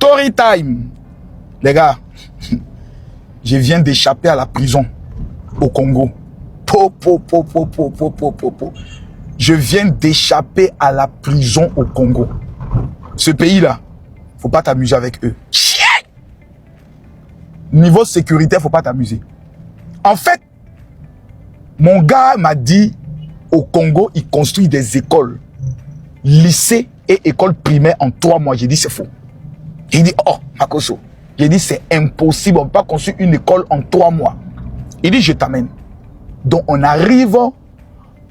Story time. Les gars, je viens d'échapper à la prison au Congo. Je viens d'échapper à la prison au Congo. Ce pays-là, faut pas t'amuser avec eux. Niveau sécuritaire, faut pas t'amuser. En fait, mon gars m'a dit, au Congo, il construit des écoles, lycées et écoles primaires en 3 mois. J'ai dit, c'est faux. Il dit, oh, Makoso. J'ai dit, c'est impossible, on ne peut pas construire une école en 3 mois. Il dit, je t'amène. Donc, on arrive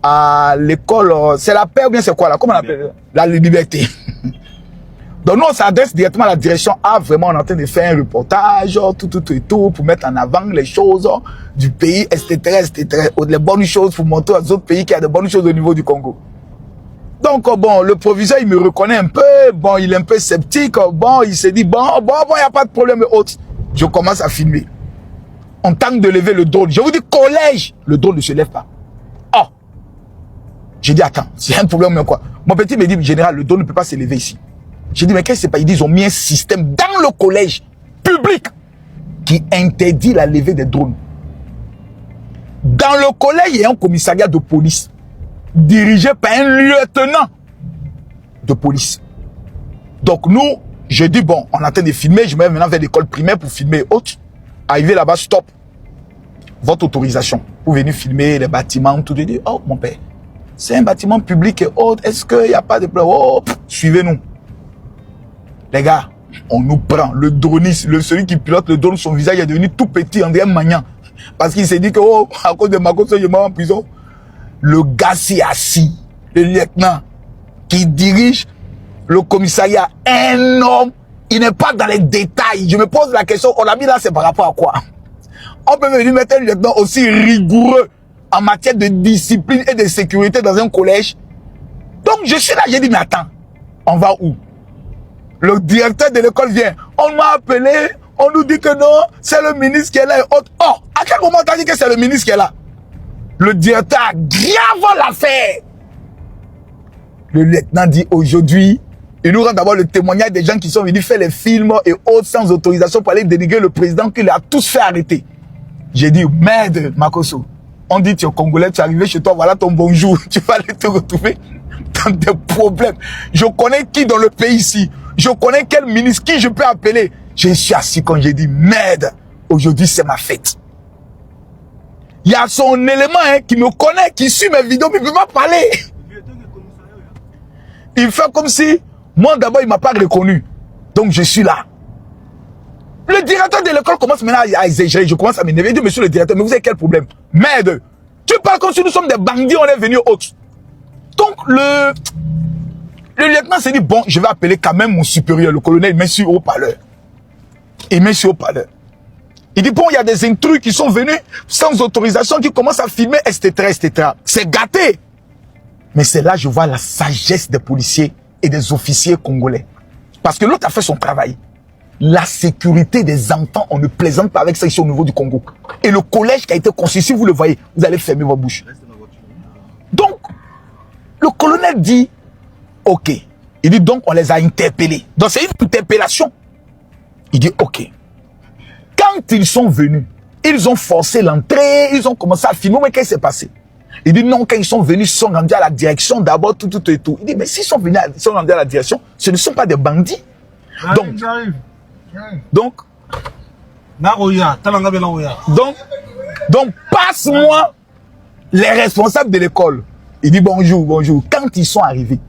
à l'école, c'est la paix ou bien c'est quoi là? Comment on appelle? La liberté. Donc, nous, on s'adresse directement à la direction A. Vraiment, on est en train de faire un reportage, tout, pour mettre en avant les choses du pays, etc. Les bonnes choses, pour montrer aux autres pays qu'il y a de bonnes choses au niveau du Congo. Donc, bon, le proviseur, il me reconnaît un peu. Bon, il est un peu sceptique. Bon, il se dit, bon, il n'y a pas de problème. Autre. Je commence à filmer. On tente de lever le drone. Je vous dis, collège, le drone ne se lève pas. Oh. J'ai dit, attends, c'est un problème, mais quoi? Mon petit me dit, général, le drone ne peut pas se lever ici. J'ai dit, mais qu'est-ce que c'est pas? Ils disent, ils ont mis un système dans le collège public qui interdit la levée des drones. Dans le collège, il y a un commissariat de police dirigé par un lieutenant de police. Donc nous, je dis, bon, on est en train de filmer, je me mets maintenant vers l'école primaire pour filmer autres. Arrivé là-bas, stop. Votre autorisation pour venir filmer les bâtiments, tout. Je dis, oh mon père, c'est un bâtiment public et autres, est-ce qu'il n'y a pas de problème? Oh, suivez-nous. Les gars, on nous prend. Le droniste, celui qui pilote le drone, son visage est devenu tout petit, André Magnan. Parce qu'il s'est dit que, oh, à cause de Makoso, je meurs en prison. Le gars s'est assis, le lieutenant qui dirige le commissariat, un homme, il n'est pas dans les détails. Je me pose la question, on l'a mis là, c'est par rapport à quoi? On peut venir mettre un lieutenant aussi rigoureux en matière de discipline et de sécurité dans un collège. Donc je suis là, j'ai dit, mais attends, on va où? Le directeur de l'école vient. On m'a appelé, on nous dit que non, c'est le ministre qui est là et autres. Oh, à quel moment t'as dit que c'est le ministre qui est là? Le directeur aggrave l'affaire. Le lieutenant dit aujourd'hui, il nous rend d'abord le témoignage des gens qui sont venus faire les films et autres sans autorisation pour aller dénigrer le président qui les a tous fait arrêter. J'ai dit, merde, Makoso. On dit, tu es Congolais, tu es arrivé chez toi, voilà ton bonjour. Tu vas aller te retrouver dans des problèmes. Je connais qui dans le pays ici. Je connais quel ministre, qui je peux appeler. Je suis assis quand j'ai dit, merde, aujourd'hui c'est ma fête. Il y a son élément qui me connaît, qui suit mes vidéos, mais il ne peut pas parler. Il fait comme si, moi d'abord il ne m'a pas reconnu. Donc je suis là. Le directeur de l'école commence maintenant à exagérer. Je commence à m'énerver. Il dit, monsieur le directeur, mais vous avez quel problème? Merde, tu parles comme si nous sommes des bandits, on est venus autres. Donc le lieutenant s'est dit, bon, je vais appeler quand même mon supérieur, le colonel, il met sur haut-parleur. Il met sur haut-parleur. Il dit, bon, il y a des intrus qui sont venus sans autorisation, qui commencent à filmer, etc. C'est gâté. Mais c'est là que je vois la sagesse des policiers et des officiers congolais. Parce que l'autre a fait son travail. La sécurité des enfants, on ne plaisante pas avec ça ici au niveau du Congo. Et le collège qui a été construit, si vous le voyez, vous allez fermer votre bouche. Donc, le colonel dit, ok. Il dit donc on les a interpellés. Donc c'est une interpellation. Il dit ok. Quand ils sont venus, ils ont forcé l'entrée, ils ont commencé à filmer, mais qu'est-ce qui s'est passé? Il dit non, quand ils sont venus, ils sont rendus à la direction d'abord, tout. Il dit mais s'ils sont venus, ils sont rendus à la direction, ce ne sont pas des bandits. Donc, passe-moi les responsables de l'école. Il dit bonjour. Quand ils sont arrivés,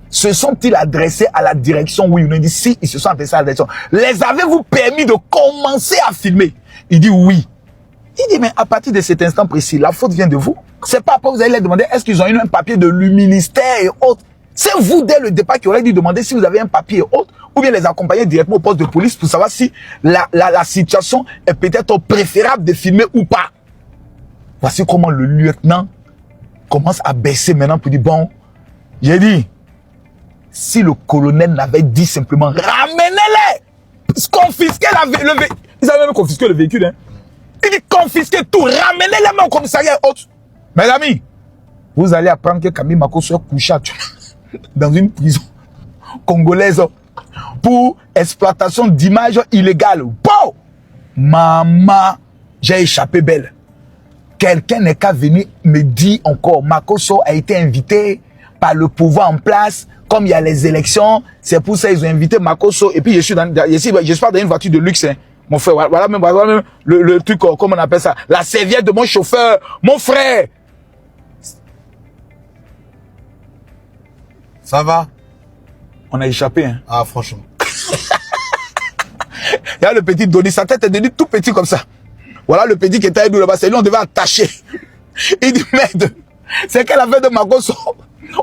se sont-ils adressés à la direction? Oui, on a dit si, ils se sont adressés à la direction. Les avez-vous permis de commencer à filmer? Il dit oui. Il dit mais à partir de cet instant précis, la faute vient de vous. C'est pas après vous allez leur demander est-ce qu'ils ont eu un papier de le ministère et autres. C'est vous dès le départ qui aurez dû demander si vous avez un papier et autres, ou bien les accompagner directement au poste de police pour savoir si la situation est peut-être préférable de filmer ou pas. Voici comment le lieutenant commence à baisser maintenant pour dire bon, j'ai dit, si le colonel n'avait dit simplement ramenez-les, confisquez le véhicule, ils avaient même confisqué le véhicule, hein. Il dit confisquez tout, ramenez-les même au commissariat et autres. Mes amis, vous allez apprendre que Camille Makoso est couché dans une prison congolaise pour exploitation d'images illégales. Bon! Maman, j'ai échappé belle. Quelqu'un n'est qu'à venir me dire encore, Makosso a été invité par le pouvoir en place, comme il y a les élections, c'est pour ça qu'ils ont invité Makosso. Et puis je suis pas dans une voiture de luxe, hein. Mon frère, voilà même le truc, comment on appelle ça, la serviette de mon chauffeur, mon frère. Ça va? On a échappé, hein. Ah, franchement. Il y a le petit Donny, sa tête est devenue tout petit comme ça. Voilà le petit qui était avec nous là-bas, c'est lui on devait attacher. Il dit, merde, c'est quelle affaire de Makosso?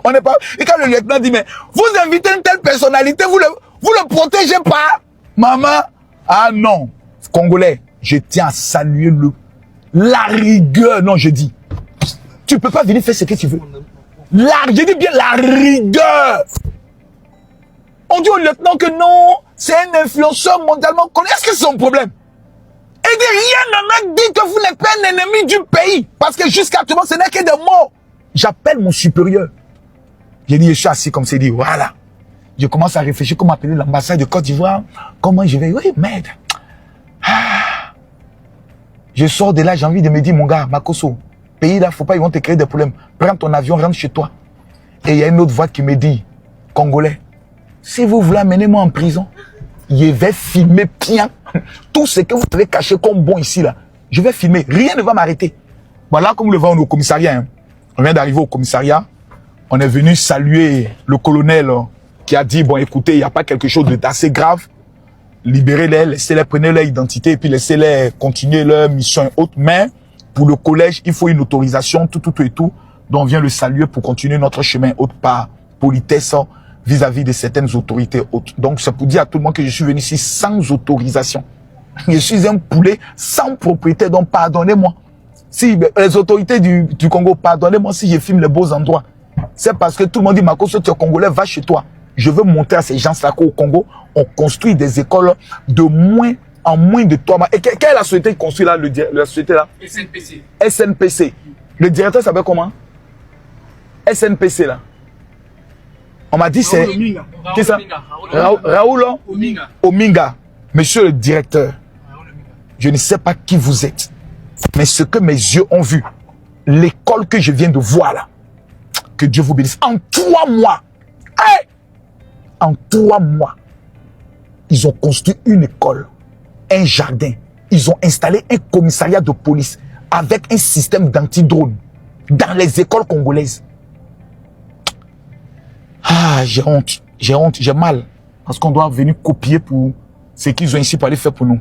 On n'est pas... Et quand le lieutenant dit, mais vous invitez une telle personnalité, vous le protégez pas? Maman, ah non. Congolais, je tiens à saluer la rigueur. Non, je dis, tu peux pas venir faire ce que tu veux. Je dis bien la rigueur. On dit au lieutenant que non, c'est un influenceur mondialement connu. Est-ce que c'est son problème? Et dit, rien ne me dit que vous n'êtes pas un ennemi du pays. Parce que jusqu'à maintenant, ce n'est que des mots. J'appelle mon supérieur. J'ai dit, je suis assis comme c'est dit, voilà. Je commence à réfléchir comment appeler l'ambassade de Côte d'Ivoire. Comment je vais... Oui, merde. Ah. Je sors de là, j'ai envie de me dire, mon gars, Makosso, pays là, faut pas, ils vont te créer des problèmes. Prends ton avion, rentre chez toi. Et il y a une autre voix qui me dit, Congolais, si vous voulez amener moi en prison, je vais filmer bien tout ce que vous avez caché comme bon ici là. Je vais filmer, rien ne va m'arrêter. Voilà, comme vous le voyez, on est au commissariat. Hein. On vient d'arriver au commissariat. On est venu saluer le colonel qui a dit, bon écoutez, il n'y a pas quelque chose d'assez grave. Libérez-les, laissez-les, prenez leur identité et puis laissez-les continuer leur mission et autres. Mais pour le collège, il faut une autorisation, tout et tout. Donc on vient le saluer pour continuer notre chemin autre par politesse vis-à-vis de certaines autorités autres. Donc c'est pour dire à tout le monde que je suis venu ici sans autorisation. Je suis un poulet sans propriété, donc pardonnez-moi. Si les autorités du Congo, pardonnez-moi si je filme les beaux endroits. C'est parce que tout le monde dit, Makosso, tu es Congolais, va chez toi. Je veux montrer à ces gens-là qu'au Congo, on construit des écoles en moins de 3 mois. Et quelle est la société qui construit là, la société là? SNPC. SNPC. Le directeur s'appelle comment? SNPC là. On m'a dit c'est... Qui ça? Raoul Ominga. Monsieur le directeur, je ne sais pas qui vous êtes, mais ce que mes yeux ont vu, l'école que je viens de voir là, que Dieu vous bénisse, en 3 mois, hey! En 3 mois, ils ont construit une école, un jardin, ils ont installé un commissariat de police avec un système d'anti-drone dans les écoles congolaises. Ah, j'ai honte, j'ai mal, parce qu'on doit venir copier pour ce qu'ils ont ici pour aller faire pour nous.